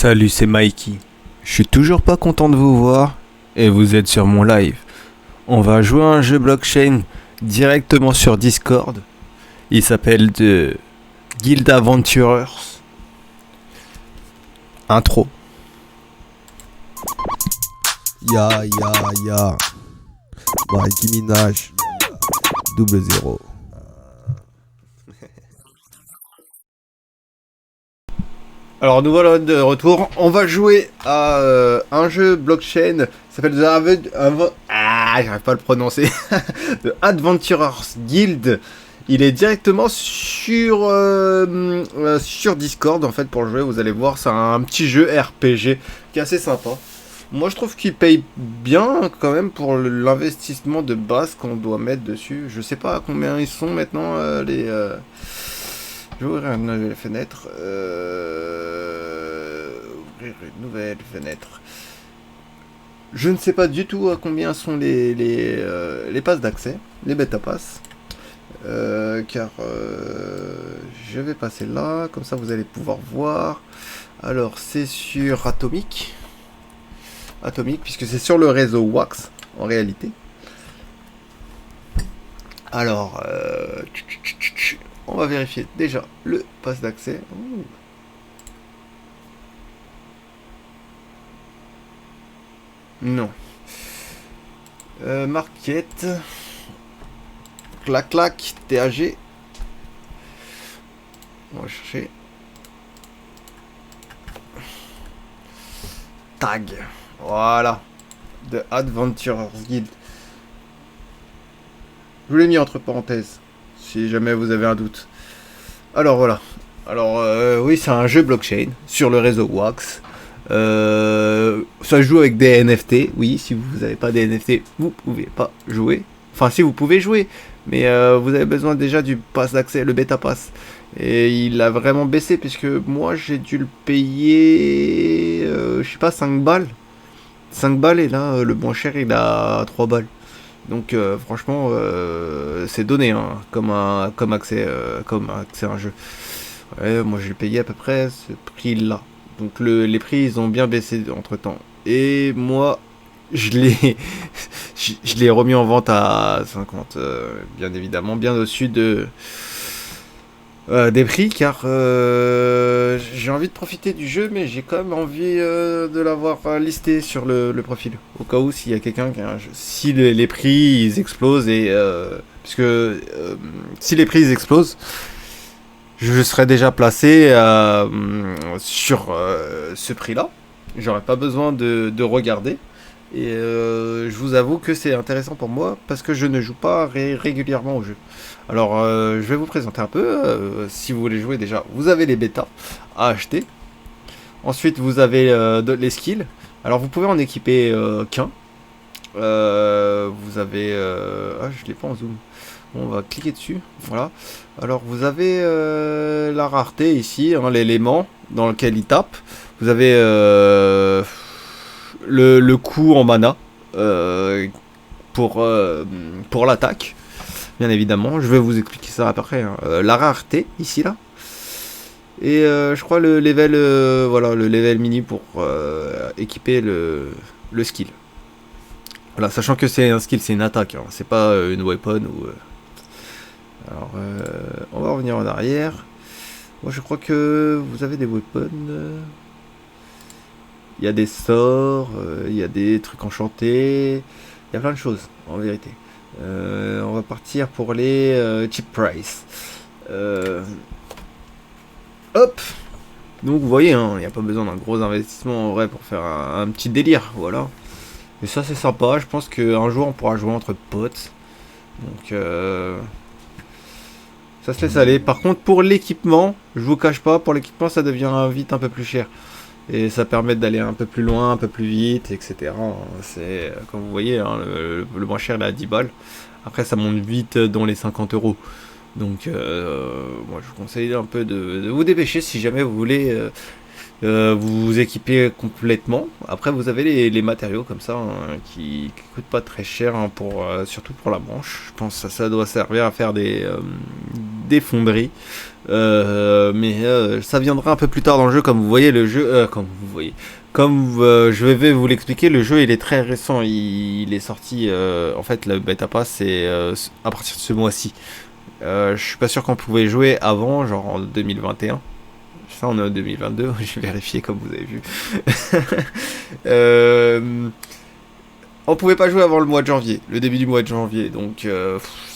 Salut, c'est Mikey. Je suis toujours pas content de vous voir et vous êtes sur mon live. On va jouer à un jeu blockchain directement sur Discord. Il s'appelle The Guild Adventurers. Intro. Ya. Mikey Minaj. 00. Alors nous voilà de retour. On va jouer à un jeu blockchain. Ça s'appelle j'arrive pas à le prononcer. The Adventurers Guild. Il est directement sur Discord en fait pour le jouer. Vous allez voir, c'est un petit jeu RPG qui est assez sympa. Moi je trouve qu'il paye bien quand même pour l'investissement de base qu'on doit mettre dessus. Je sais pas à combien ils sont maintenant les. Je vais ouvrir une nouvelle fenêtre. Ouvrir une nouvelle fenêtre. Je ne sais pas du tout à combien sont les passes d'accès, les bêta passes. Car je vais passer là, comme ça vous allez pouvoir voir. Alors c'est sur Atomic, puisque c'est sur le réseau Wax en réalité. Alors on va vérifier déjà le pass d'accès. Ouh. Non. Market. Clac, TAG. On va chercher. Tag. Voilà. The Adventurers Guild. Je vous l'ai mis entre parenthèses, si jamais vous avez un doute. Alors voilà. Alors oui, c'est un jeu blockchain sur le réseau Wax. Ça joue avec des NFT. Oui, si vous n'avez pas des NFT, vous pouvez pas jouer. Enfin, si vous pouvez jouer, mais vous avez besoin déjà du pass d'accès, le bêta pass. Et il a vraiment baissé puisque moi j'ai dû le payer, je sais pas, 5 balles. 5 balles et là le moins cher il a 3 balles. Donc franchement c'est donné hein, comme accès à un jeu. Ouais, moi j'ai payé à peu près ce prix là. Donc les prix ils ont bien baissé entre temps. Et moi je l'ai remis en vente à 50 bien évidemment, bien au-dessus des prix car j'ai envie de profiter du jeu mais j'ai quand même envie de l'avoir listé sur le profil au cas où s'il y a quelqu'un qui a un jeu. Si les prix ils explosent et puisque si les prix ils explosent je serai déjà placé sur ce prix là, j'aurais pas besoin de regarder. Et je vous avoue que c'est intéressant pour moi parce que je ne joue pas régulièrement au jeu. Alors je vais vous présenter un peu. Si vous voulez jouer déjà, vous avez les bêtas à acheter. Ensuite vous avez les skills. Alors vous pouvez en équiper qu'un. Vous avez... Ah je l'ai pas en zoom. Bon, on va cliquer dessus. Voilà. Alors vous avez la rareté ici, hein, l'élément dans lequel il tape. Vous avez... le coût en mana pour l'attaque, bien évidemment. Je vais vous expliquer ça après. Hein. La rareté, ici, là. Et je crois le level, voilà, le level mini pour équiper le skill. Voilà, sachant que c'est un skill, c'est une attaque. Hein. C'est pas une weapon ou... Alors, on va revenir en arrière. Moi, je crois que vous avez des weapons... Il y a des sorts, il y a des trucs enchantés, il y a plein de choses en vérité. On va partir pour les cheap price. Hop. Donc vous voyez, hein, il n'y a pas besoin d'un gros investissement en vrai pour faire un petit délire, voilà. Et ça c'est sympa, je pense qu'un jour on pourra jouer entre potes. Donc ça se laisse aller. Par contre pour l'équipement, je vous cache pas, pour l'équipement ça devient vite un peu plus cher. Et ça permet d'aller un peu plus loin, un peu plus vite, etc. C'est, comme vous voyez, hein, le moins cher, il est à 10 balles. Après, ça monte vite dans les 50 euros. Donc, moi, je vous conseille un peu de vous dépêcher si jamais vous voulez vous équiper complètement. Après, vous avez les matériaux comme ça, hein, qui coûtent pas très cher, hein, surtout pour la manche. Je pense que ça doit servir à faire des des fonderies. Ça viendra un peu plus tard dans le jeu, comme vous voyez le jeu, comme je vais vous l'expliquer, le jeu il est très récent, il est sorti, en fait le bêta pass c'est à partir de ce mois-ci. Je suis pas sûr qu'on pouvait jouer avant, genre en 2021. Ça on est en 2022, je vais vérifier comme vous avez vu. On pouvait pas jouer avant le mois de janvier, le début du mois de janvier, donc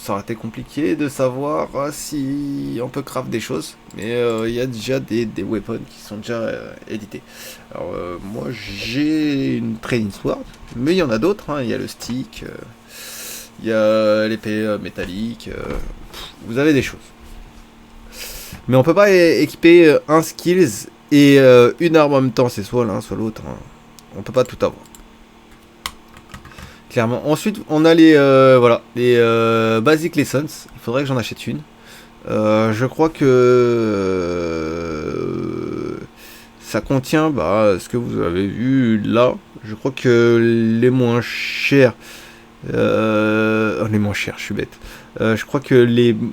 ça aurait été compliqué de savoir si on peut craft des choses, mais il y a déjà des weapons qui sont déjà édités. Alors moi j'ai une training sword, mais il y en a d'autres, hein. Il y a le stick, il y a l'épée métallique, vous avez des choses. Mais on peut pas équiper un skills et une arme en même temps, c'est soit l'un soit l'autre, hein. On peut pas tout avoir. Clairement. Ensuite, on a les basic lessons. Il faudrait que j'en achète une. Je crois que ça contient ce que vous avez vu là. Je crois que les moins chers. Les moins chers, je suis bête. Je crois que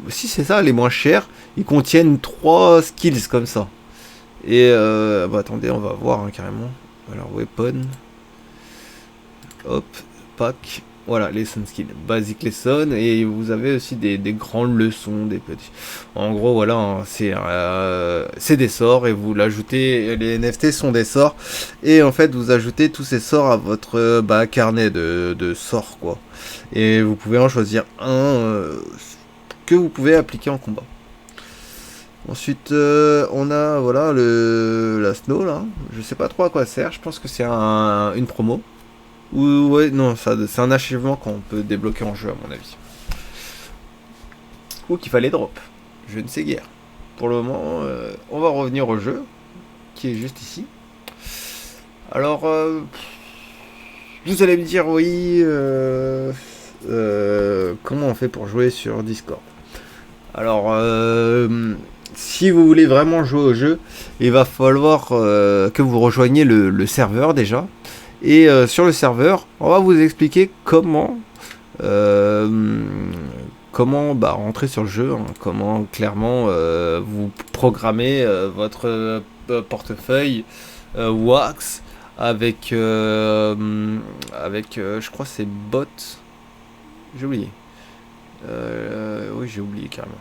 si c'est ça, les moins chers, ils contiennent 3 skills comme ça. Et attendez, on va voir hein, carrément. Alors, weapon. Hop. Pack, voilà, lesson skill, basic lesson, et vous avez aussi des grandes leçons, des petits. En gros, voilà, hein, c'est des sorts et vous l'ajoutez. Les NFT sont des sorts et en fait vous ajoutez tous ces sorts à votre carnet de sorts quoi. Et vous pouvez en choisir un que vous pouvez appliquer en combat. Ensuite, on a voilà la snow là. Je sais pas trop à quoi ça sert. Je pense que c'est une promo. Ou ouais, non, c'est un achèvement qu'on peut débloquer en jeu à mon avis. Ou qu'il fallait drop. Je ne sais guère. Pour le moment, on va revenir au jeu, qui est juste ici. Alors, vous allez me dire, oui, comment on fait pour jouer sur Discord? Alors, si vous voulez vraiment jouer au jeu, il va falloir que vous rejoigniez le serveur déjà. Et sur le serveur, on va vous expliquer comment rentrer sur le jeu, hein, comment clairement vous programmez votre portefeuille Wax avec je crois c'est bot. J'ai oublié. Oui, j'ai oublié carrément.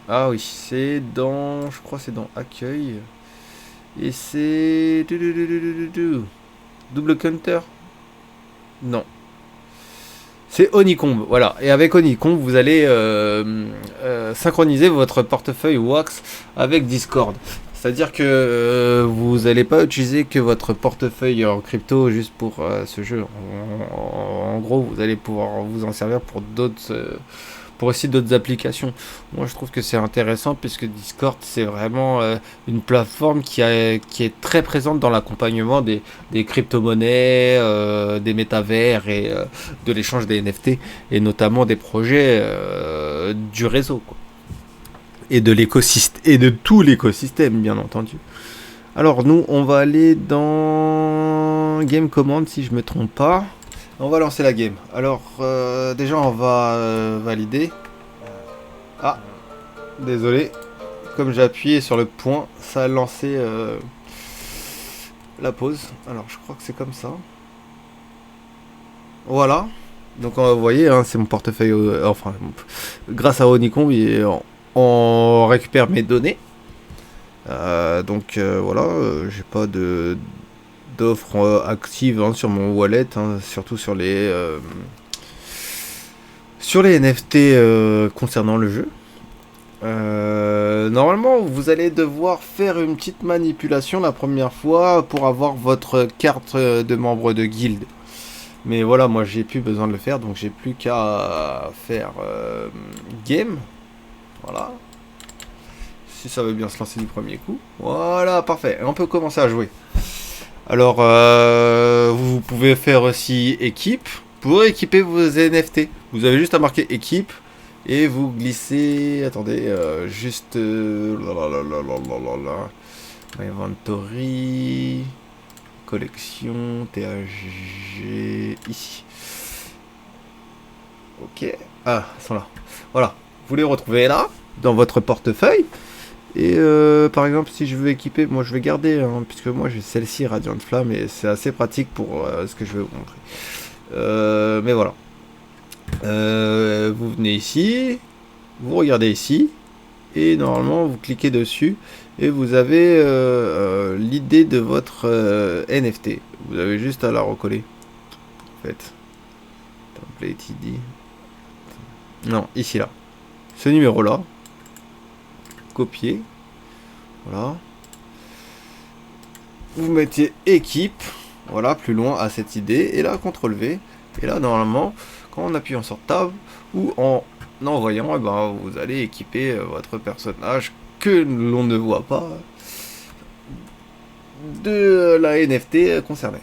Ah oui, je crois c'est dans accueil. Et c'est... Double counter? Non. C'est Honeycomb, voilà. Et avec Honeycomb, vous allez synchroniser votre portefeuille Wax avec Discord. C'est-à-dire que vous n'allez pas utiliser que votre portefeuille en crypto juste pour ce jeu. En gros, vous allez pouvoir vous en servir pour pour aussi d'autres applications. Moi je trouve que c'est intéressant puisque Discord c'est vraiment une plateforme qui est très présente dans l'accompagnement des crypto-monnaies, des métavers et de l'échange des NFT et notamment des projets du réseau quoi. Et de l'écosystème et de tout l'écosystème bien entendu. Alors nous on va aller dans Game Command si je me trompe pas. On va lancer la game. Alors, déjà, on va valider. Ah, désolé. Comme j'ai appuyé sur le point, ça a lancé la pause. Alors, je crois que c'est comme ça. Voilà. Donc, vous voyez, hein, c'est mon portefeuille. Grâce à Honeycomb, on récupère mes données. Donc, voilà, j'ai pas d'offres actives hein, sur mon wallet, hein, surtout sur les NFT concernant le jeu. Normalement, vous allez devoir faire une petite manipulation la première fois pour avoir votre carte de membre de guilde. Mais voilà, moi j'ai plus besoin de le faire, donc j'ai plus qu'à faire game. Voilà. Si ça veut bien se lancer du premier coup. Voilà, parfait. Et on peut commencer à jouer. Alors, vous pouvez faire aussi équipe pour équiper vos NFT. Vous avez juste à marquer équipe et vous glissez. Attendez, juste. Inventory. Collection. TAG. Ici. Ok. Ah, ils sont là. Voilà. Vous les retrouvez là, dans votre portefeuille. Et par exemple, si je veux équiper, moi je vais garder, hein, puisque moi j'ai celle-ci, Radiant Flamme, et c'est assez pratique pour ce que je vais vous montrer. Mais voilà. Vous venez ici, vous regardez ici, et normalement vous cliquez dessus, et vous avez l'idée de votre NFT. Vous avez juste à la recoller. En fait. Template ID. Non, ici là. Ce numéro là. Copier. Voilà. Vous mettez équipe. Voilà, plus loin à cette idée. Et là, CTRL V. Et là, normalement, quand on appuie sur Tab ou en envoyant, eh ben, vous allez équiper votre personnage que l'on ne voit pas de la NFT concernée.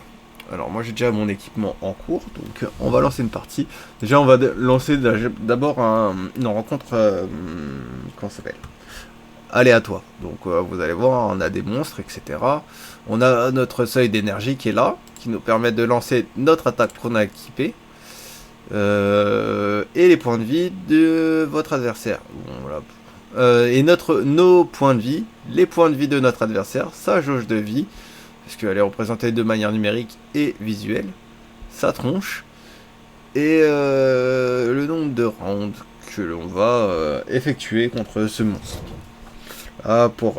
Alors moi j'ai déjà mon équipement en cours, donc on va lancer une partie. Déjà on va lancer d'abord une rencontre, comment ça s'appelle, aléatoire. Donc vous allez voir, on a des monstres, etc. On a notre seuil d'énergie qui est là, qui nous permet de lancer notre attaque qu'on a équipée. Et les points de vie de votre adversaire. Bon, voilà. Et nos points de vie, les points de vie de notre adversaire, sa jauge de vie, parce qu'elle est représentée de manière numérique et visuelle, sa tronche, et le nombre de rounds que l'on va effectuer contre ce monstre. Ah, pour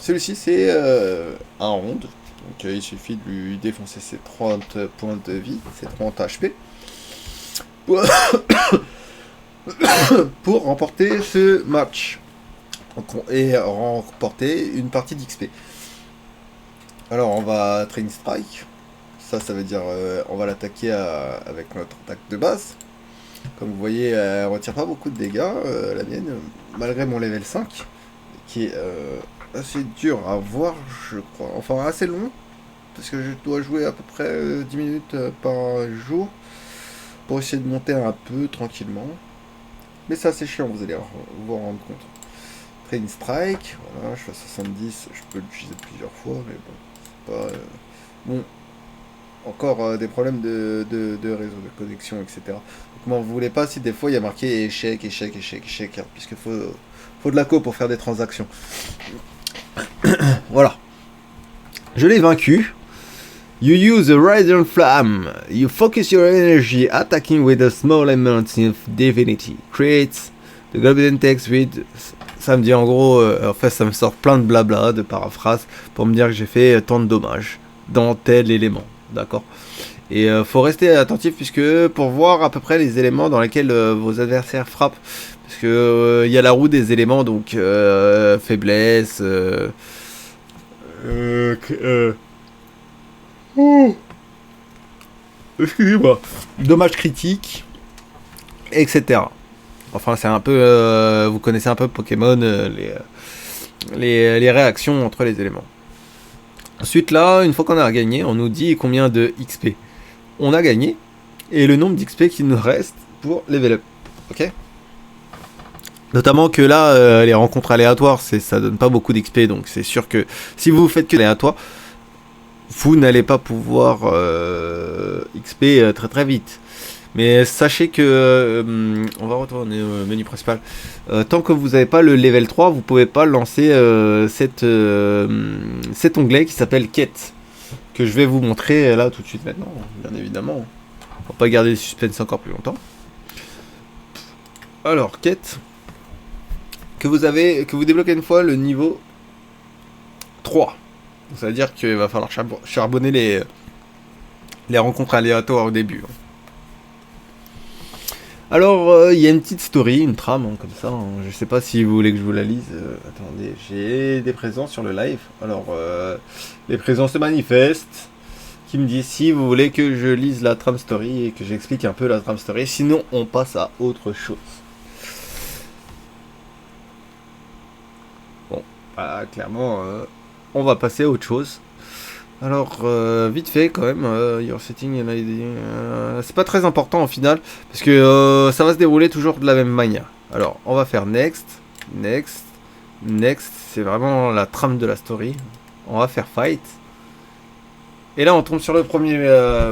celui-ci, c'est un round, donc il suffit de lui défoncer ses 30 points de vie, ses 30 HP, pour remporter ce match et remporter une partie d'XP. Alors on va Train Strike, ça veut dire on va l'attaquer avec notre attaque de base. Comme vous voyez, elle retire pas beaucoup de dégâts, la mienne, malgré mon level 5, qui est assez dur à voir, je crois, enfin assez long, parce que je dois jouer à peu près 10 minutes par jour, pour essayer de monter un peu tranquillement. Mais c'est assez chiant, vous allez vous en rendre compte. Train Strike, voilà, je suis à 70, je peux l'utiliser plusieurs fois, mais bon. Bon, encore des problèmes de réseau, de connexion, etc. Donc moi, vous voulez pas si des fois il y a marqué échec, échec, échec, échec, hein, puisqu'il faut de la co pour faire des transactions. Voilà. Je l'ai vaincu. You use a Radiant Flame. You focus your energy attacking with a small amount of divinity. Creates the golden text with... Ça me dit en gros, en fait ça me sort plein de blabla, de paraphrases, pour me dire que j'ai fait tant de dommages dans tel élément, d'accord. Et faut rester attentif puisque pour voir à peu près les éléments dans lesquels vos adversaires frappent, parce que il y a la roue des éléments, donc faiblesse, excusez-moi, dommages critiques, etc. Enfin, c'est un peu, vous connaissez un peu Pokémon, les réactions entre les éléments. Ensuite, là, une fois qu'on a gagné, on nous dit combien de XP on a gagné et le nombre d'XP qu'il nous reste pour level up. Ok. Notamment que là, les rencontres aléatoires, ça donne pas beaucoup d'XP, donc c'est sûr que si vous faites que aléatoire, vous n'allez pas pouvoir XP très très vite. Mais sachez que, on va retourner au menu principal, tant que vous n'avez pas le level 3, vous pouvez pas lancer cet onglet qui s'appelle quête, que je vais vous montrer là tout de suite maintenant, bien évidemment, pour pas garder le suspense encore plus longtemps. Alors, quête, que vous débloquez une fois le niveau 3. Ça veut dire qu'il va falloir charbonner les rencontres aléatoires au début. Alors, il y a une petite story, une trame, hein, comme ça. Hein. Je sais pas si vous voulez que je vous la lise. Attendez, j'ai des présents sur le live. Alors, les présents se manifestent. Qui me disent si vous voulez que je lise la trame story et que j'explique un peu la trame story. Sinon, on passe à autre chose. Bon, bah, clairement, on va passer à autre chose. Alors, vite fait quand même, your setting, c'est pas très important au final, parce que ça va se dérouler toujours de la même manière. Alors, on va faire next, next, next, c'est vraiment la trame de la story. On va faire fight. Et là, on tombe sur le premier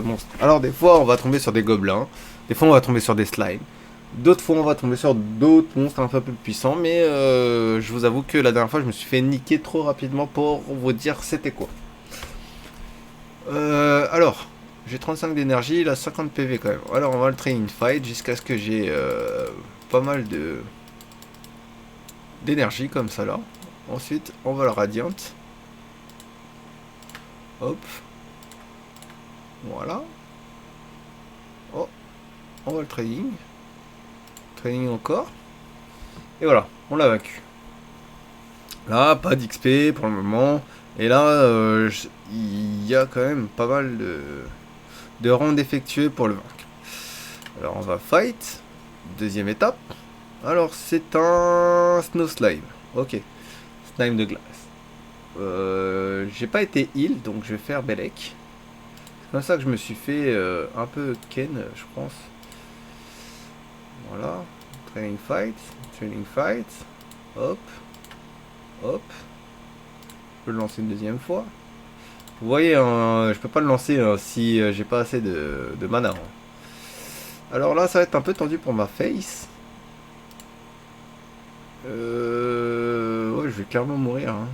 monstre. Alors, des fois, on va tomber sur des gobelins. Des fois on va tomber sur des slimes. D'autres fois on va tomber sur d'autres monstres un peu plus puissants. Mais je vous avoue que la dernière fois je me suis fait niquer trop rapidement pour vous dire c'était quoi. Alors, j'ai 35 d'énergie, il a 50 PV quand même. Alors on va le training fight jusqu'à ce que j'ai pas mal de d'énergie comme ça là. Ensuite on va le radiant. Hop. Voilà. Oh, on va le training. Training encore. Et voilà, on l'a vaincu. Là, pas d'XP pour le moment. Et là, il y a quand même pas mal de rounds effectués pour le vaincre. Alors on va fight. Deuxième étape. Alors c'est un Snow Slime. Ok. Slime de glace. J'ai pas été heal, donc je vais faire Belek. C'est comme ça que je me suis fait un peu Ken, je pense. Voilà. Training fight. Training fight. Hop. Hop. Je peux le lancer une deuxième fois. Vous voyez, hein, je peux pas le lancer si j'ai pas assez de mana. Hein. Alors là, ça va être un peu tendu pour ma face. Ouais, je vais clairement mourir. Hein.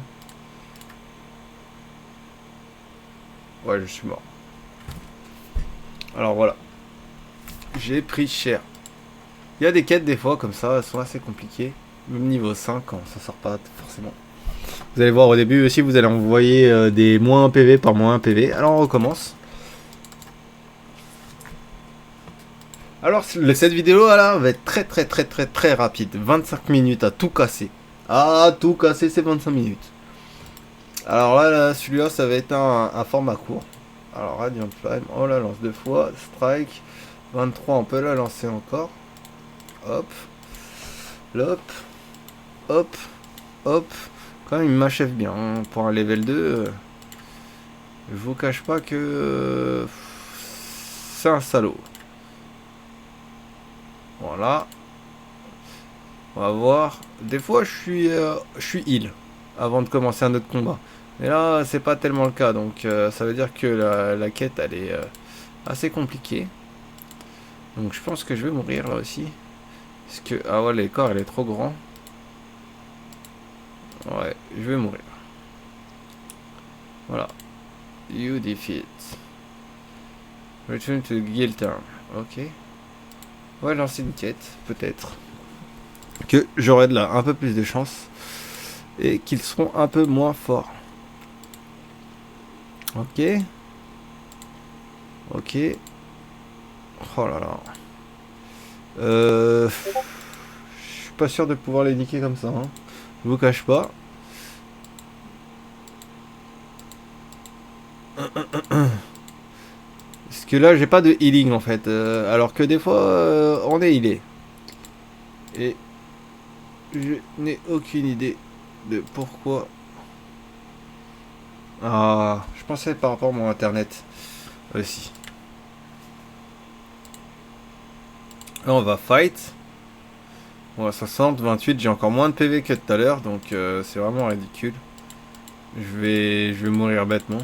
Ouais, je suis mort. Alors voilà. J'ai pris cher. Il y a des quêtes des fois comme ça, elles sont assez compliquées. Même niveau 5, quand ça sort pas forcément. Vous allez voir au début aussi, vous allez envoyer des moins 1 PV par moins 1 PV. Alors on recommence. Alors cette vidéo là va être très rapide. 25 minutes à tout casser. À tout casser, c'est 25 minutes. Alors là celui-là, ça va être un format court. Alors Radiant Flame, on la lance deux fois. Strike, 23, on peut la lancer encore. Hop. Hop. Hop. Hop. Quand même, il m'achève bien. Hein. Pour un level 2, je vous cache pas que c'est un salaud. Voilà. On va voir. Des fois, je suis heal avant de commencer un autre combat. Mais là, c'est pas tellement le cas. Donc, ça veut dire que la quête, elle est assez compliquée. Donc, je pense que je vais mourir là aussi. Parce que, ah ouais, le corps, il est trop grand. Ouais, je vais mourir. Voilà. You defeat. Return to Guiltown. Ok. On va lancer une quête, peut-être. Que j'aurai de là un peu plus de chance. Et qu'ils seront un peu moins forts. Ok. Ok. Oh là là. Je suis pas sûr de pouvoir les niquer comme ça. Hein. Je vous cache pas. Parce que là, j'ai pas de healing en fait. Alors que des fois, on est healé. Et je n'ai aucune idée de pourquoi. Ah, je pensais par rapport à mon internet aussi. Là, on va fight. On va 60, 28. J'ai encore moins de PV que tout à l'heure, donc c'est vraiment ridicule. Je vais mourir bêtement.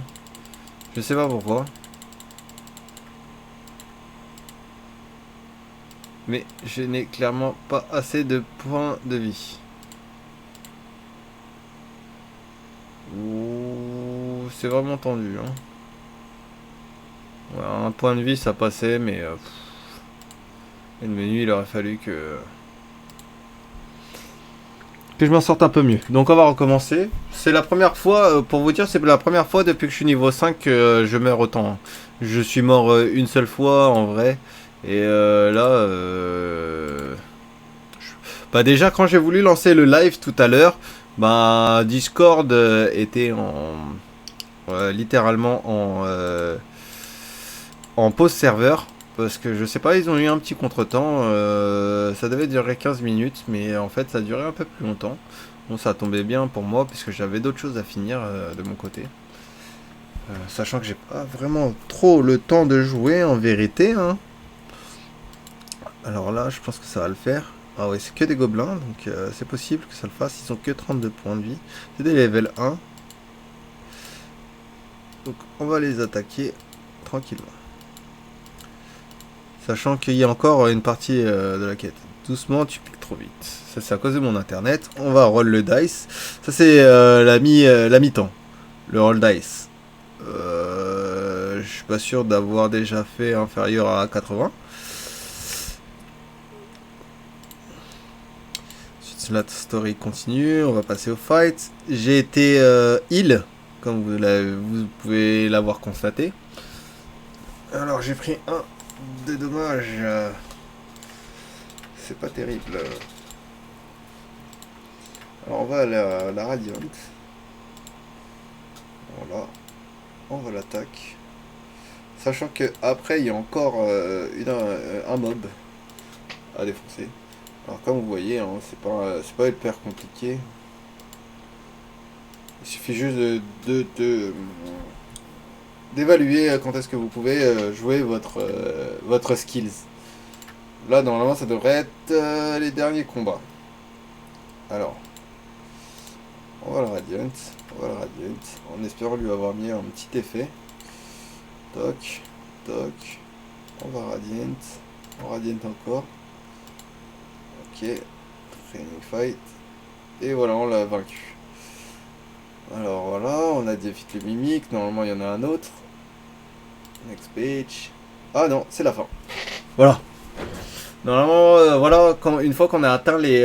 Je sais pas pourquoi. Mais je n'ai clairement pas assez de points de vie. Ouh, c'est vraiment tendu. Hein. Ouais, un point de vie ça passait, mais et le menu il aurait fallu que je m'en sorte un peu mieux. Donc on va recommencer. C'est la première fois, pour vous dire, c'est la première fois depuis que je suis niveau 5 que je meurs autant. Je suis mort une seule fois en vrai. Et là, bah déjà quand j'ai voulu lancer le live tout à l'heure, bah Discord était littéralement en pause serveur. Parce que je sais pas, ils ont eu un petit contretemps. Ça devait durer 15 minutes, mais en fait ça a duré un peu plus longtemps. Bon, ça tombait bien pour moi, puisque j'avais d'autres choses à finir de mon côté. Sachant que j'ai pas vraiment trop le temps de jouer en vérité. Hein. Alors là, je pense que ça va le faire. Ah ouais, c'est que des gobelins, donc c'est possible que ça le fasse. Ils ont que 32 points de vie. C'est des level 1. Donc on va les attaquer tranquillement. Sachant qu'il y a encore une partie de la quête. Doucement, tu cliques trop vite. Ça, c'est à cause de mon internet. On va roll le dice. Ça, c'est la mi-temps. Le roll dice. Je suis pas sûr d'avoir déjà fait inférieur à 80. Ensuite, la story continue. On va passer au fight. J'ai été heal, comme vous pouvez l'avoir constaté. Alors, j'ai pris un de dommages. C'est pas terrible. Alors, on va à la Radiant. Voilà. On va l'attaque. Sachant que après il y a encore un mob à défoncer. Alors comme vous voyez, hein, c'est pas hyper compliqué. Il suffit juste d'évaluer quand est-ce que vous pouvez jouer votre skills. Là normalement ça devrait être les derniers combats. Alors, on va le Radiant, en espérant lui avoir mis un petit effet. Toc, toc, on va Radiant encore. Ok, training fight. Et voilà, on l'a vaincu. Alors voilà, on a défait le mimique, normalement il y en a un autre. Next page. Ah non, c'est la fin. Voilà. Normalement, voilà, une fois qu'on a atteint les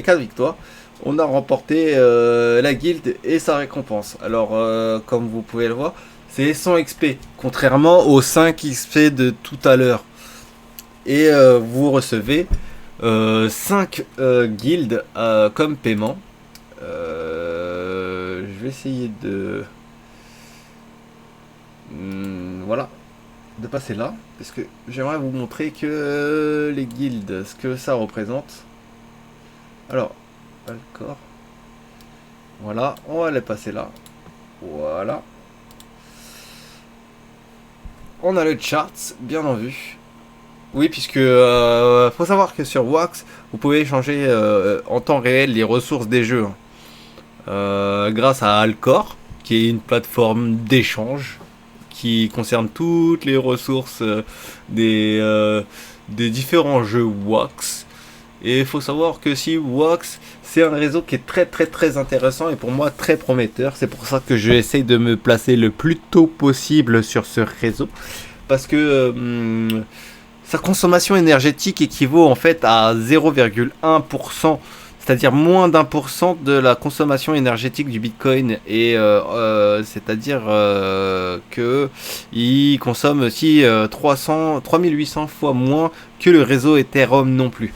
4 victoires, on a remporté la guilde et sa récompense. Alors, comme vous pouvez le voir, c'est 100 XP, contrairement aux 5 XP de tout à l'heure. Et vous recevez 5 guildes comme paiement. Je vais essayer de... voilà, de passer là, parce que j'aimerais vous montrer que les guildes, ce que ça représente. Alors, Alcor. Voilà, on va les passer là. Voilà. On a le chart, bien en vue. Oui, puisque faut savoir que sur Wax, vous pouvez changer en temps réel les ressources des jeux. Grâce à Alcor, qui est une plateforme d'échange qui concerne toutes les ressources des différents jeux Wax. Et il faut savoir que si Wax, c'est un réseau qui est très très très intéressant et pour moi très prometteur. C'est pour ça que j'essaie de me placer le plus tôt possible sur ce réseau. Parce que sa consommation énergétique équivaut en fait à 0,1%, c'est-à-dire moins d'1% de la consommation énergétique du Bitcoin. Et c'est-à-dire que il consomme aussi 3800 fois moins que le réseau Ethereum non plus.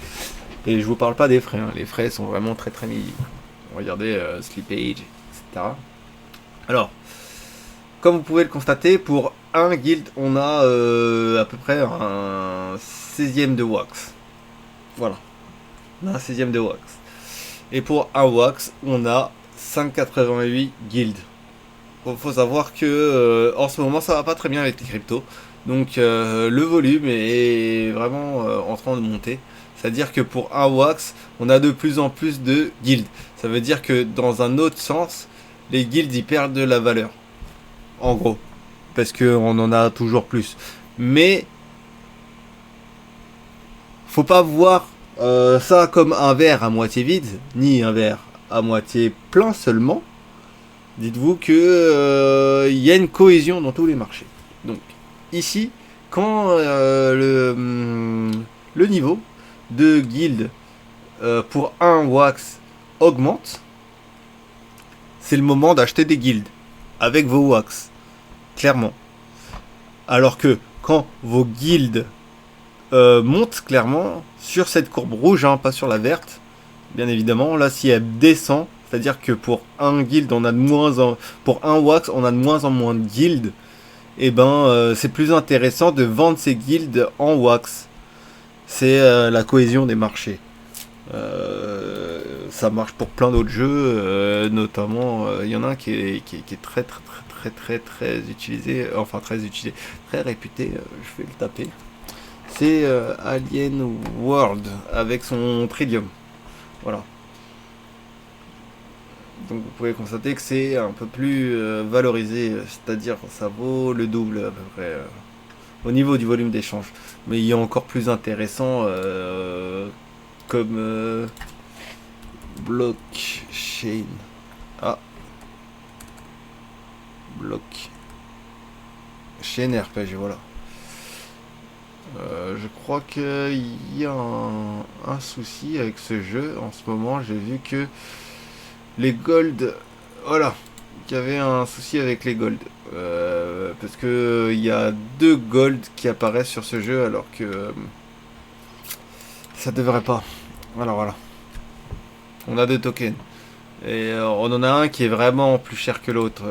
Et je vous parle pas des frais, hein. Les frais sont vraiment très très minimes. Regardez Slippage, etc. Alors, comme vous pouvez le constater, pour un guild, on a à peu près un 16e de Wax. Voilà. On a un 16e de Wax. Et pour un Wax, on a 5,88 guilds. Il faut savoir que en ce moment, ça va pas très bien avec les cryptos. Donc le volume est vraiment en train de monter. C'est-à-dire que pour un Wax, on a de plus en plus de guilds. Ça veut dire que dans un autre sens, les guilds y perdent de la valeur. En gros. Parce qu'on en a toujours plus. Mais faut pas voir ça comme un verre à moitié vide, ni un verre à moitié plein seulement. Dites-vous que y a une cohésion dans tous les marchés. Donc ici, quand le niveau de guild pour un Wax augmente, c'est le moment d'acheter des guilds avec vos Wax, clairement. Alors que quand vos guildes montent clairement sur cette courbe rouge, hein, pas sur la verte, bien évidemment, là si elle descend, c'est-à-dire que pour un guild on a de moins en pour un Wax on a de moins en moins de guilds, et ben c'est plus intéressant de vendre ces guilds en Wax. C'est la cohésion des marchés. Ça marche pour plein d'autres jeux, notamment il y en a un qui est très utilisé, enfin très utilisé, très réputé, je vais le taper. C'est Alien World avec son Trillium. Voilà. Donc vous pouvez constater que c'est un peu plus valorisé, c'est-à-dire ça vaut le double à peu près au niveau du volume d'échange. Mais il y a encore plus intéressant comme blockchain. Ah, blockchain RPG, voilà. Je crois qu'il y a un souci avec ce jeu en ce moment. J'ai vu que les gold, voilà, qu'il y avait un souci avec les gold. Parce que il y a 2 gold qui apparaissent sur ce jeu alors que ça devrait pas. Alors voilà, on a 2 tokens. Et on en a un qui est vraiment plus cher que l'autre.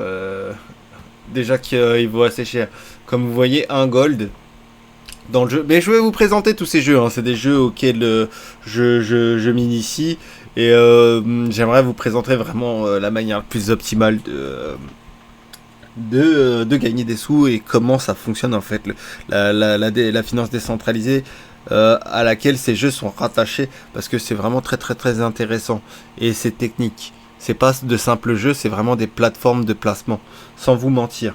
Déjà qu'il vaut assez cher. Comme vous voyez, un gold dans le jeu. Mais je vais vous présenter tous ces jeux. Hein. C'est des jeux auxquels je m'initie. Et j'aimerais vous présenter vraiment la manière la plus optimale de gagner des sous et comment ça fonctionne en fait. La finance décentralisée à laquelle ces jeux sont rattachés. Parce que c'est vraiment très très très intéressant. Et c'est technique. C'est pas de simples jeux, c'est vraiment des plateformes de placement. Sans vous mentir.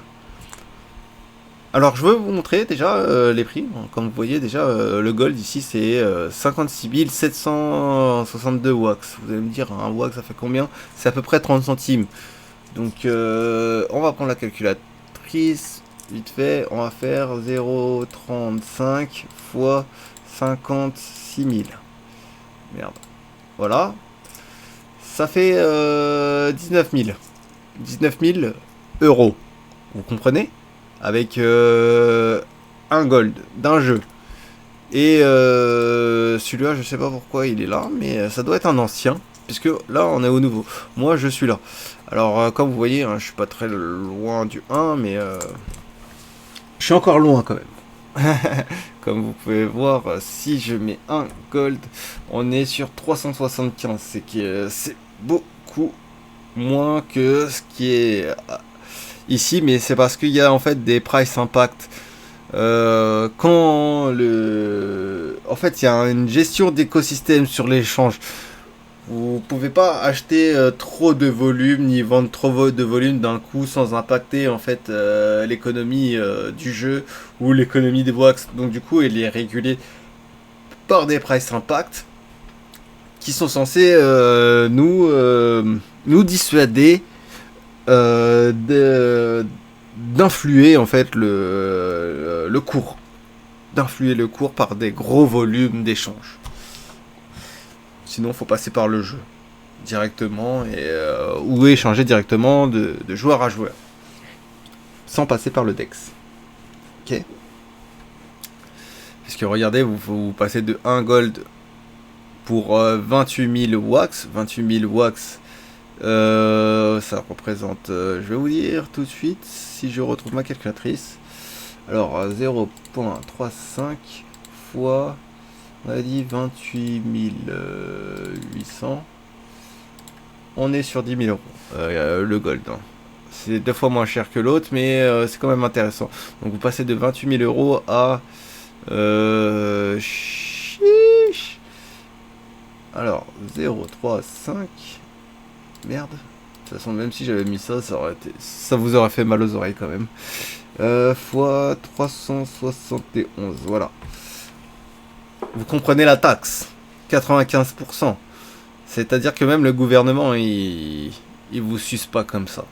Alors je veux vous montrer déjà les prix. Comme vous voyez déjà le gold ici c'est 56 762 wax. Vous allez me dire un wax ça fait combien? C'est à peu près 30 centimes. Donc on va prendre la calculatrice. Vite fait on va faire 0,35 fois 56 000. Merde. Voilà. Ça fait 19 000. 19 000 euros. Vous comprenez? Avec un gold d'un jeu. Et celui-là, je sais pas pourquoi il est là, mais ça doit être un ancien. Puisque là, on est au nouveau. Moi, je suis là. Alors, comme vous voyez, hein, je suis pas très loin du 1, mais je suis encore loin quand même. Comme vous pouvez voir, si je mets un gold, on est sur 375. C'est beaucoup moins que ce qui est ici, mais c'est parce qu'il y a en fait des price impact. En fait, il y a une gestion d'écosystème sur l'échange. Vous pouvez pas acheter trop de volume ni vendre trop de volume d'un coup sans impacter en fait l'économie du jeu ou l'économie des wax. Donc du coup, il est régulé par des price impact qui sont censés nous dissuader d'influer en fait le cours, d'influer le cours par des gros volumes d'échange. Sinon, faut passer par le jeu directement et ou échanger directement de joueur à joueur, sans passer par le Dex. Ok. Parce que regardez, vous passez de 1 gold pour 28 000 wax. 28 000 wax, ça représente, je vais vous dire tout de suite, si je retrouve ma calculatrice. Alors, 0,35 fois, on a dit 28 800. On est sur 10 000 euros, le gold. Hein. C'est 2 fois moins cher que l'autre, mais c'est quand même intéressant. Donc vous passez de 28 000 euros à... chiche. Alors, 0,35. Merde. De toute façon, même si j'avais mis ça, ça vous aurait fait mal aux oreilles quand même. Fois 371, voilà. Vous comprenez la taxe, 95%. C'est-à-dire que même le gouvernement, il vous suce pas comme ça.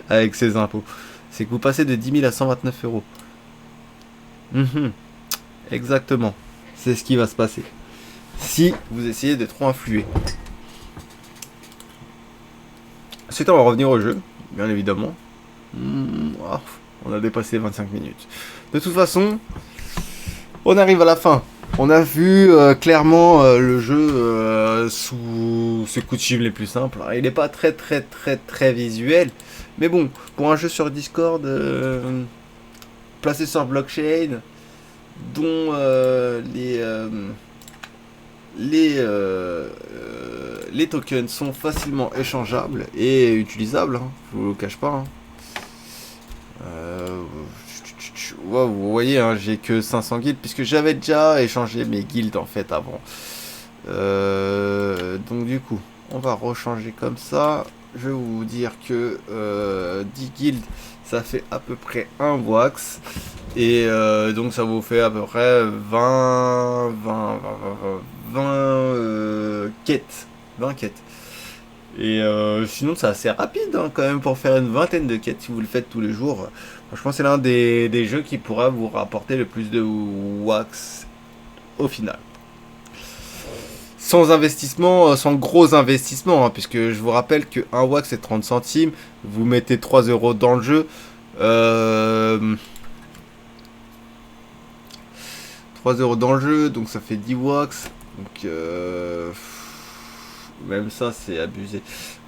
Avec ses impôts. C'est que vous passez de 10 000 à 129 euros. Exactement. C'est ce qui va se passer. Si vous essayez de trop influer. Ensuite, on va revenir au jeu, bien évidemment. On a dépassé 25 minutes. De toute façon, on arrive à la fin. On a vu clairement le jeu sous ses coutumes les plus simples. Alors, il n'est pas très visuel. Mais bon, pour un jeu sur Discord, placé sur blockchain, dont les tokens sont facilement échangeables et utilisables, hein, je vous le cache pas. Hein. Vous voyez, hein, j'ai que 500 guilds puisque j'avais déjà échangé mes guilds en fait avant. Donc du coup, on va rechanger comme ça. Je vais vous dire que 10 guilds, ça fait à peu près un wax. Et donc ça vous fait à peu près 20 quêtes. 20 quêtes. Et sinon c'est assez rapide hein, quand même pour faire une vingtaine de quêtes si vous le faites tous les jours. Franchement c'est l'un des jeux qui pourra vous rapporter le plus de wax au final. Sans investissement, sans gros investissement, hein, puisque je vous rappelle que un wax c'est 30 centimes, vous mettez 3 euros dans le jeu. 3 euros dans le jeu, donc ça fait 10 wax. Donc même ça c'est abusé.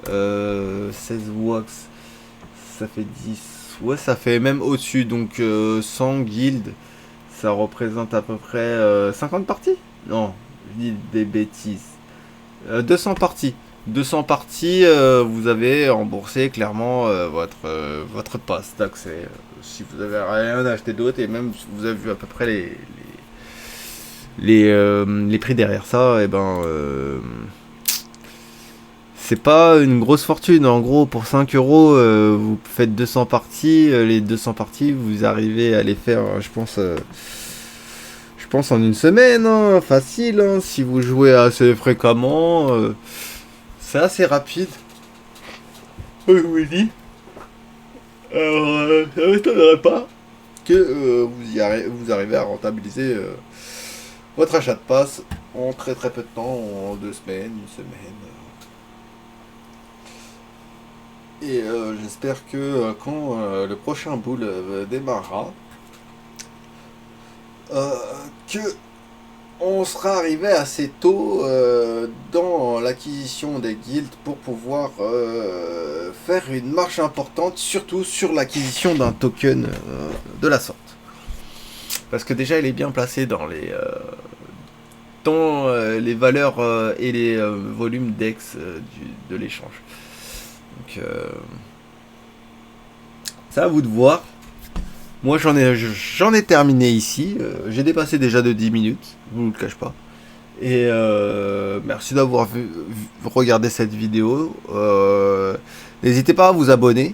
16 wax, ça fait 10. Ouais, ça fait même au-dessus. Donc 100 guildes, ça représente à peu près 50 parties. Non, je dis des bêtises. 200 parties. 200 parties, vous avez remboursé clairement votre passe d'accès. Si vous avez rien acheté d'autre, et même si vous avez vu à peu près les prix derrière ça, et ben c'est pas une grosse fortune. En gros, pour 5 euros, vous faites 200 parties. Les 200 parties, vous arrivez à les faire, je pense en une semaine, hein, facile, hein, si vous jouez assez fréquemment. C'est assez rapide. Je vous dis. Alors, ça ne m'étonnerait pas que vous arrivez à rentabiliser votre achat de passe en très très peu de temps, en 2 semaines, une semaine. Et j'espère que quand le prochain boule démarrera, que on sera arrivé assez tôt dans l'acquisition des guildes pour pouvoir faire une marche importante, surtout sur l'acquisition d'un token de la sorte. Parce que déjà il est bien placé dans les valeurs et les volumes d'ex de l'échange. Donc c'est à vous de voir. Moi j'en ai terminé ici, j'ai dépassé déjà de 10 minutes, je ne vous le cache pas. Et merci d'avoir regardé cette vidéo. N'hésitez pas à vous abonner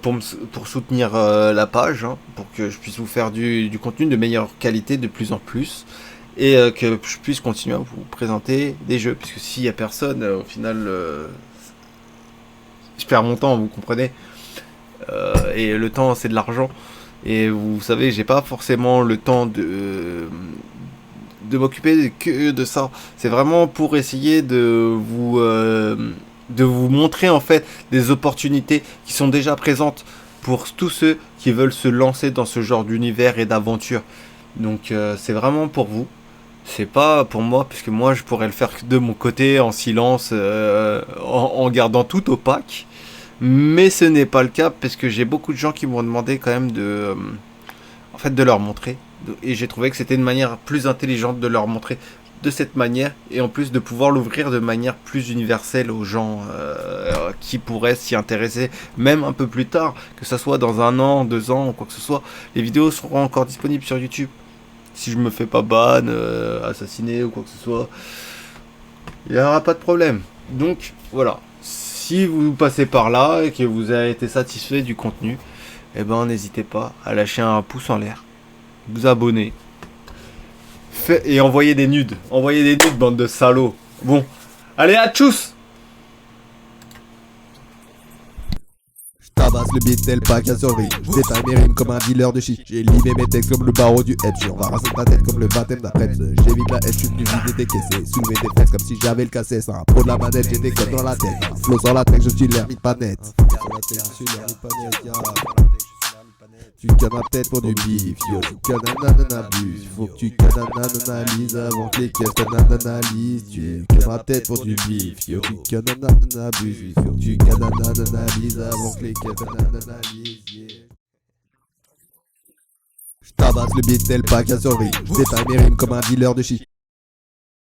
pour soutenir la page, hein, pour que je puisse vous faire du contenu de meilleure qualité de plus en plus. Et que je puisse continuer à vous présenter des jeux. Puisque s'il n'y a personne, au final, je perds mon temps, vous comprenez. Et le temps c'est de l'argent. Et vous savez, j'ai pas forcément le temps de m'occuper que de ça. C'est vraiment pour essayer de vous montrer en fait des opportunités qui sont déjà présentes pour tous ceux qui veulent se lancer dans ce genre d'univers et d'aventure. Donc c'est vraiment pour vous. C'est pas pour moi, puisque moi je pourrais le faire de mon côté en silence, en gardant tout opaque. Mais ce n'est pas le cas parce que j'ai beaucoup de gens qui m'ont demandé quand même de leur montrer. Et j'ai trouvé que c'était une manière plus intelligente de leur montrer de cette manière. Et en plus de pouvoir l'ouvrir de manière plus universelle aux gens qui pourraient s'y intéresser même un peu plus tard. Que ça soit dans 1 an, 2 ans ou quoi que ce soit. Les vidéos seront encore disponibles sur YouTube. Si je me fais pas ban, assassiner ou quoi que ce soit. Il n'y aura pas de problème. Donc voilà. Si vous passez par là et que vous avez été satisfait du contenu, eh ben n'hésitez pas à lâcher un pouce en l'air, vous abonner et envoyer des nudes. Envoyez des nudes, bande de salauds. Bon, allez, à tchuss. Tabasse le beat tel pas qu'à survie. J'détaille mes rimes comme un dealer de shit. J'ai limé mes textes comme le barreau du head. J'en va raser ta tête comme le baptême d'après. J'évite la haine, j'suis venu vider tes caissés. Soulever des fesses comme si j'avais le cassé. C'est un pro de la manette, j'ai des codes dans la tête. Flow sur la tête, je suis l'hermite pas net. Sur la tête, je suis l'hermite pas net, tu cannes ma tête pour du bif, yo, tu cannes un abuse. Faut que tu cannes un analyse avant que les caisses t'analysent. Tu cannes ma tête pour du bif, yo, tu cannes un abuse. Faut que tu cannes un analyse avant que les caisses t'analysent, yeah. J'tabasse le beat tel pas qu'à survie. J'détaille mes rimes comme un dealer de shit.